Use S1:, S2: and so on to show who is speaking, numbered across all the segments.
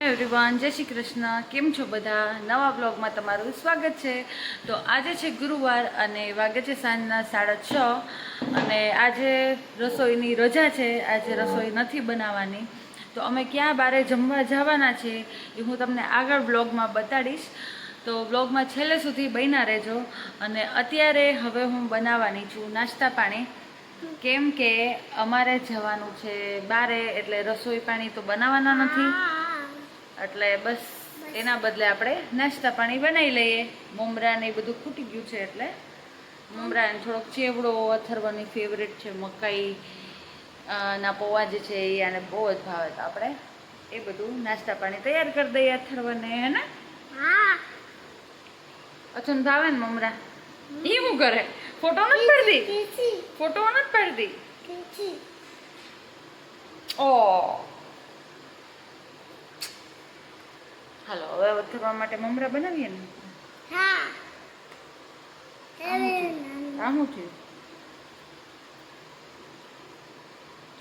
S1: Everyone, જય શ્રી કૃષ્ણ. કેમ છો બધા? નવા બ્લોગમાં તમારું સ્વાગત છે. તો આજે છે ગુરુવાર અને વાગે છે સાંજના 6:30 અને આજે રસોઈની રજા છે. આજે રસોઈ નથી બનાવવાની. તો અમે ક્યાં બારે જમવા જવાના છે એ હું તમને આગળ બ્લોગમાં બતાડીશ. તો બ્લોગમાં છેલ્લે સુધી બન્યા રહેજો. અને અત્યારે હવે હું બનાવવાની છું નાસ્તા પાણી, કેમ કે અમારે જવાનું છે બારે, એટલે રસોઈ પાણી તો બનાવવાના નથી. એટલે બસ એના બદલે આપણે નાસ્તા પાણી બનાવી લઈએ. મમરા ને બધું ખૂટી ગયું છે, એટલે મમરા ને થોડોક ચેવડો, અથર્વની ફેવરેટ છે મકાઈ ના પૌવા જે છે એ આને બહુ જ ભાવે, તો આપણે એ બધું નાસ્તા પાણી તૈયાર કરી દઈએ અથર્વને. હે ને? અચ્છા, ભાવે ને મમરા? એ શું કરે? ફોટો નથી પડતી? ફોટો નથી પડતી? ઓ હાલો, હવે અથર્વા માટે મમરા બનાવીએ ને. આ શું થયું?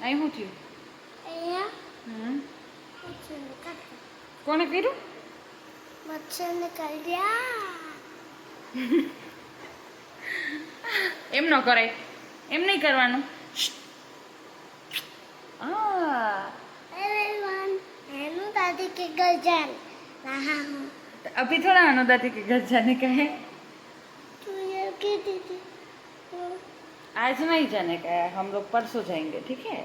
S1: અહીં શું થયું? કોને કર્યું? એમ ન કરાય, એમ નહીં કરવાનું. अभी थोड़ा अनुदादी के घर जाने का है. आज नहीं जाने का है, हम लोग परसों जाएंगे. ठीक है?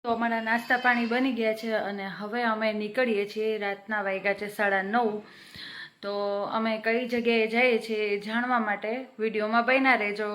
S1: તો અમારા નાસ્તા પાણી બની ગયા છે અને હવે અમે નીકળીએ છીએ. રાતના વાગ્યા છે 9:30. તો અમે કઈ જગ્યાએ જઈએ છીએ જાણવા માટે વિડીયોમાં બન્યા રહેજો.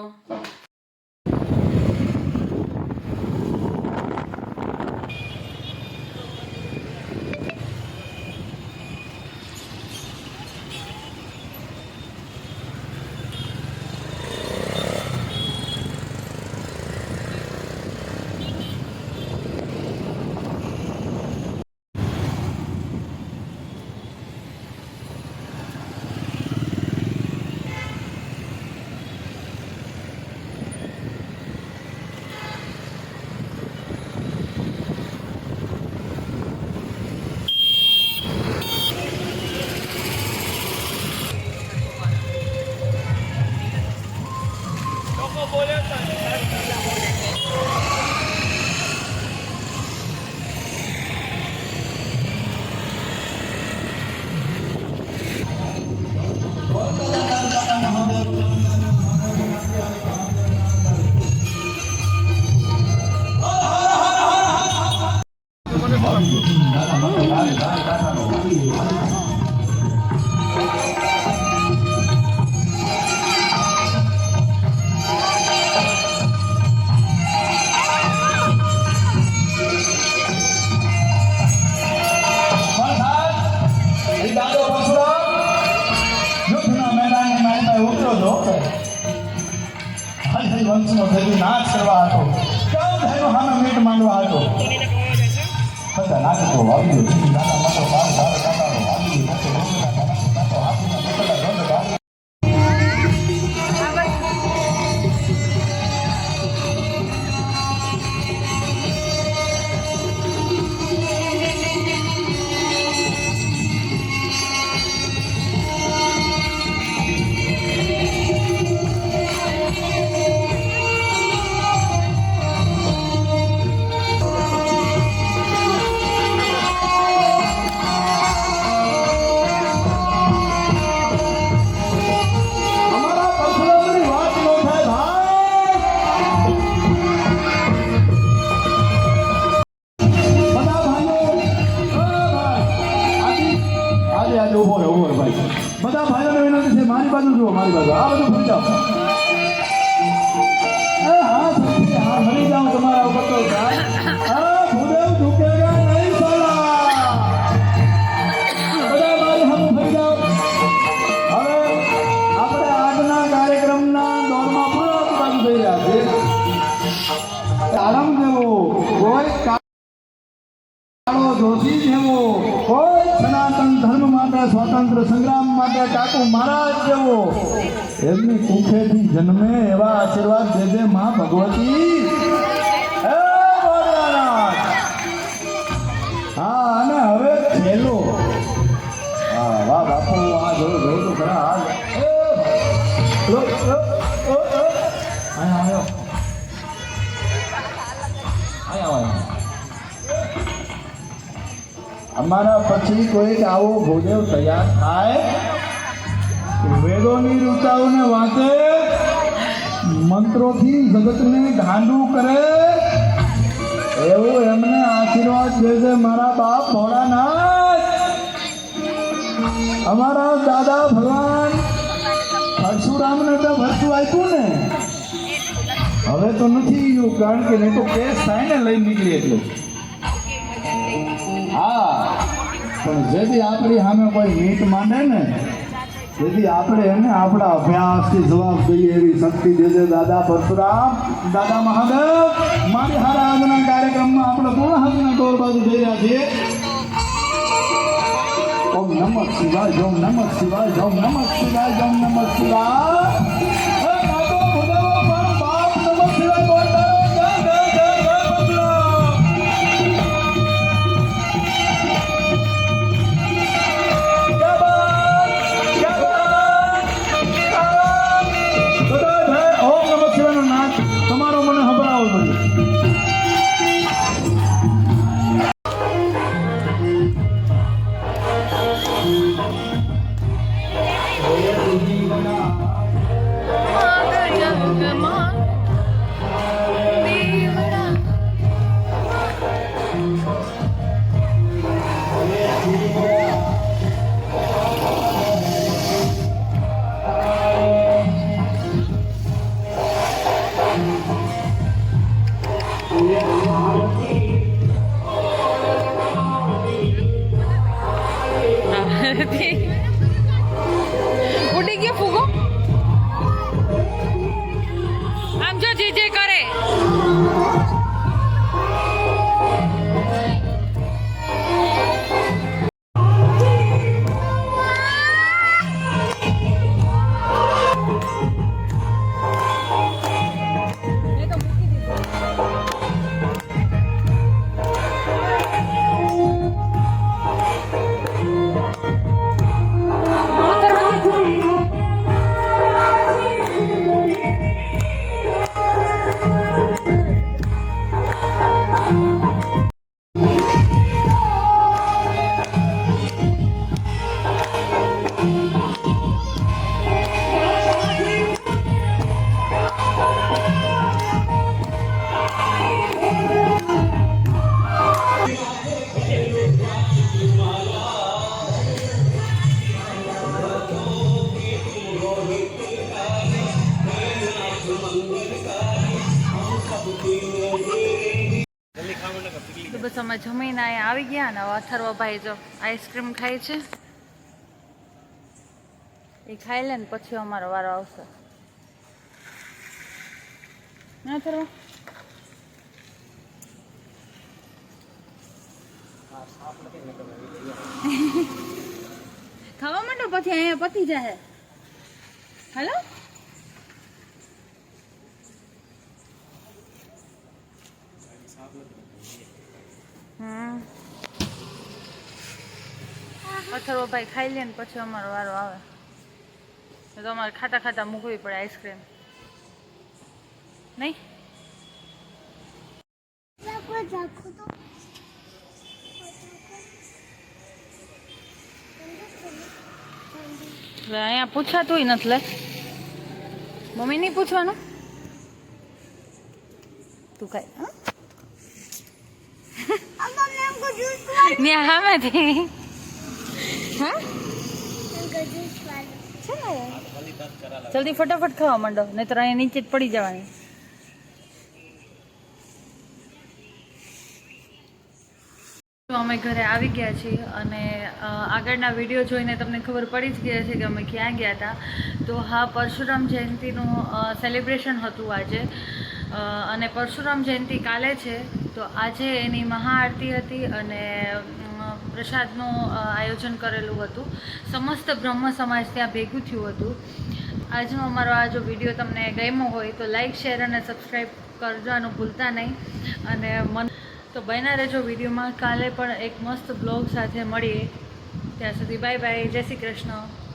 S2: વંશનો થયું નાશ કરવા હતો, કેમ થયું હામે મીટ માંડવા હતો. બધા નાટકો વાવ્યું દાદા માતો બાર ધાર કાકાનો વાવ્યું હાથીના મોકલા ગંધ મારી બાજુ જુઓ, મારી બાજુ આ બધું ફરી જાઓ. હા સખી, હા ફરી જાઓ તમારા ઉપર તો સાહેબ. હા ભૂદેવ ઝૂકેગા નહીં સાલા. બધા મારી સામે ફરી જાઓ. હવે આપણે આજના કાર્યક્રમના દોરમાં પૂરા બાજુ થઈ રહ્યા છે. આરામ દેવો, કોઈ કાળો જોશી જેવો, કોઈ સનાતન ધર્મ માટે સ્વતંત્ર સંગ્રામ માટે કાકુ મહારાજ જેવો, એમની કુખેથી જન્મે એવા આશીર્વાદ દેજે માં ભગવતી. હે ભોળાનાથ. હા અને હવે છેલ્લો. હા વાહ બાપુ, આ જો તો ખરા. અહીંયા આવ્યો. અમારા પછી કોઈક આવો ભૂદેવ તૈયાર થાય, વેદોની ઋચાઓને વાંચે, મંત્રોથી જગતને ગાંડું કરે, એવું એમને આશીર્વાદ દેજે મારા બાપ ભોળાનાથ. અમારા દાદા ભગવાન પરશુરામને તો ભરતું આપ્યું ને, હવે તો નથી ગયું, કારણ કે નહીં તો કેસ થાય ને લઈ નીકળી એટલે. હા પણ જેથી આપણી સામે કોઈ મીટ માંડે ને, જેથી આપણે એને આપણા અભ્યાસથી જવાબ દઈએ એવી શક્તિ દેજે દાદા પરશુરામ, દાદા મહાદેવ. મારી હારા આજના કાર્યક્રમમાં આપણે પૂર્ણ હાથના દોર બાજુ જઈ રહ્યા છીએ. ઓમ નમઃ શિવાય, ઓમ નમઃ શિવાય, ઓમ નમઃ શિવાય, ઓમ નમઃ શિવાય. હે કાકો ભૂદેવો પણ બાપ નમઃ શિવાય બોલતા રહો. જય જય જય જય પરશુરામ. જય બાપ, જય બાપ. બધા જય ઓમ નમઃ શિવાયનો નાદ તમારો મને સંભળાવો જોઈએ.
S1: ઉડી ગયો ફૂગો. આમ જો જે કરે. તો બસ અમે જમીને અહીંયા આવી ગયા ને અથર્વભાઈ જો આઈસ્ક્રીમ ખાય છે, એ ખાઈ લે ને પછી અમારો વારો આવશે. ના અથર્વ ખાવા માંડો પછી અહીંયા પતી જાય. હાલો અથર્વભાઈ ખાઈ લે ને પછી અમારો વારો આવે તો અમારે ખાતા ખાતા મૂકવી પડે આઈસ્ક્રીમ નહીં. અહીંયા પૂછાતું નથી લે, મમ્મી નહીં પૂછવાનું તું ખાઈ. હા સામેથી હા છે ને જલ્દી ફટાફટ ખાવા માંડો નહીં તો અહીંયા નીચે જ પડી જવાની. તો અમે ઘરે આવી ગયા છીએ અને આગળના વિડીયો જોઈને તમને ખબર પડી જ ગયા છે કે અમે ક્યાં ગયા હતા. તો હા, પરશુરામ જયંતિનું સેલિબ્રેશન હતું આજે અને પરશુરામ જયંતિ કાલે છે. તો આજે એની મહાઆરતી હતી અને પ્રસાદનું આયોજન કરેલું હતું. સમસ્ત બ્રહ્મ સમાજ ત્યાં ભેગું થયું હતું. આજનો અમારો આ જો વિડીયો તમને ગમ્યો હોય તો લાઈક, શેર અને સબસ્ક્રાઈબ કરવાનું ભૂલતા નહીં. અને તો બન્યા રહેજો વિડીયોમાં. કાલે પણ એક મસ્ત બ્લોગ સાથે મળીએ. ત્યાં સુધી બાય બાય, જય શ્રી કૃષ્ણ.